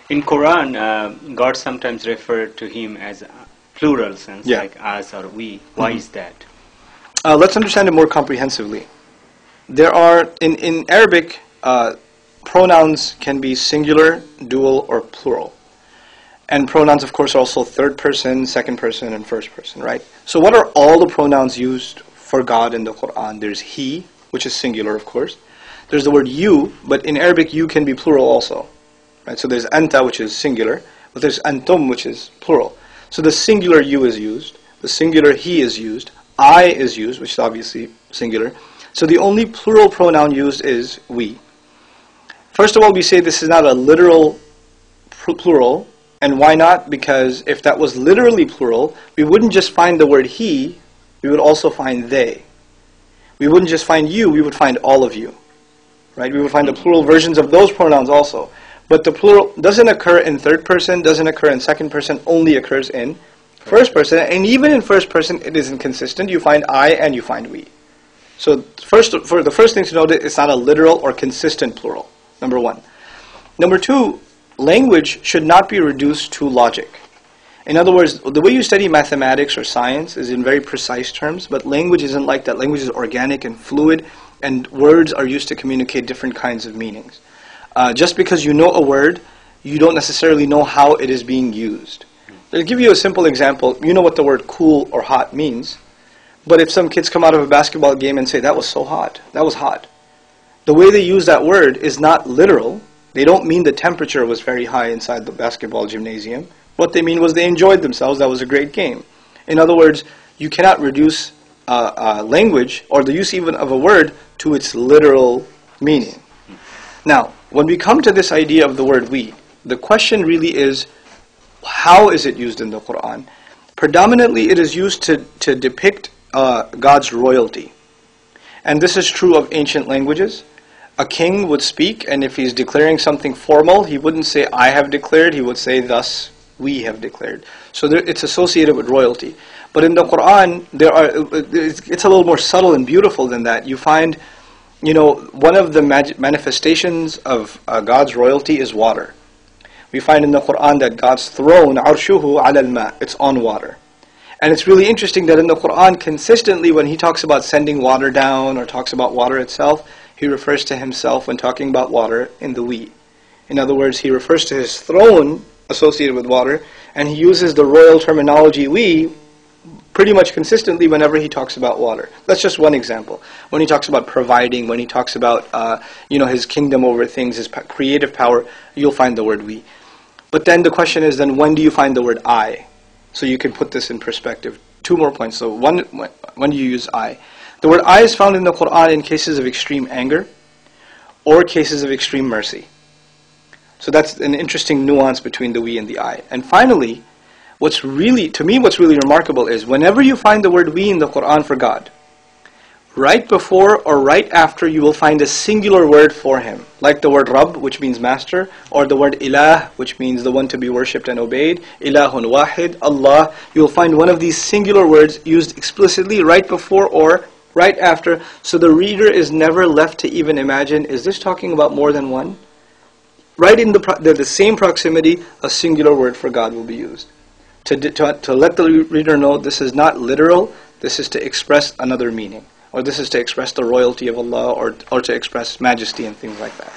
In Quran, God sometimes referred to him as plural sense, Yeah. like us or we. Why is that? Let's understand it more comprehensively. There are, in Arabic, pronouns can be singular, dual, or plural. And pronouns, of course, are also third person, second person, and first person, right? So what are all the pronouns used for God in the Quran? There's he, which is singular, of course. There's the word you, but in Arabic, you can be plural also. Right? So there's anta, which is singular, but there's antum, which is plural. So the singular you is used, the singular he is used, I is used, which is obviously singular. So the only plural pronoun used is we. First of all, we say this is not a literal plural. And why not? Because if that was literally plural, we wouldn't just find the word he, we would also find they. We wouldn't just find you, we would find all of you. Right? We would find the plural versions of those pronouns also. But the plural doesn't occur in third person, doesn't occur in second person, only occurs in first person. And even in first person, it isn't consistent. You find I and you find we. So the first thing to note is it's not a literal or consistent plural, number one. Number two, language should not be reduced to logic. In other words, the way you study mathematics or science is in very precise terms, but language isn't like that. Language is organic and fluid, and words are used to communicate different kinds of meanings. Just because you know a word, you don't necessarily know how it is being used. I'll give you a simple example. You know what the word cool or hot means, but if some kids come out of a basketball game and say, that was so hot, that was hot, the way they use that word is not literal. They don't mean the temperature was very high inside the basketball gymnasium. What they mean was they enjoyed themselves, that was a great game. In other words, you cannot reduce language or the use even of a word to its literal meaning. Now, when we come to this idea of the word we, the question really is, how is it used in the Quran? Predominantly it is used to depict God's royalty. And this is true of ancient languages. A king would speak, and if he's declaring something formal, he wouldn't say, I have declared, he would say, thus we have declared. So it's associated with royalty. But in the Quran, it's a little more subtle and beautiful than that. You find, one of the manifestations of God's royalty is water. We find in the Quran that God's throne, arshuhu ala al-ma, it's on water. And it's really interesting that in the Quran, consistently when he talks about sending water down or talks about water itself, he refers to himself when talking about water in the we. In other words, he refers to his throne associated with water, and he uses the royal terminology we pretty much consistently whenever he talks about water. That's just one example. When he talks about providing, when he talks about his kingdom over things, his creative power, you'll find the word we. But then the question is, then when do you find the word I? So you can put this in perspective. Two more points. So one, when do you use I? The word I is found in the Quran in cases of extreme anger or cases of extreme mercy. So that's an interesting nuance between the we and the I. And finally, what's really remarkable is whenever you find the word we in the Quran for God, right before or right after you will find a singular word for him, like the word Rabb, which means master, or the word Ilah, which means the one to be worshipped and obeyed, Ilahun Wahid, Allah. You will find one of these singular words used explicitly right before or right after, so the reader is never left to even imagine, is this talking about more than one? Right in the same proximity, a singular word for God will be used. To let the reader know this is not literal, this is to express another meaning. Or this is to express the royalty of Allah, or to express majesty and things like that.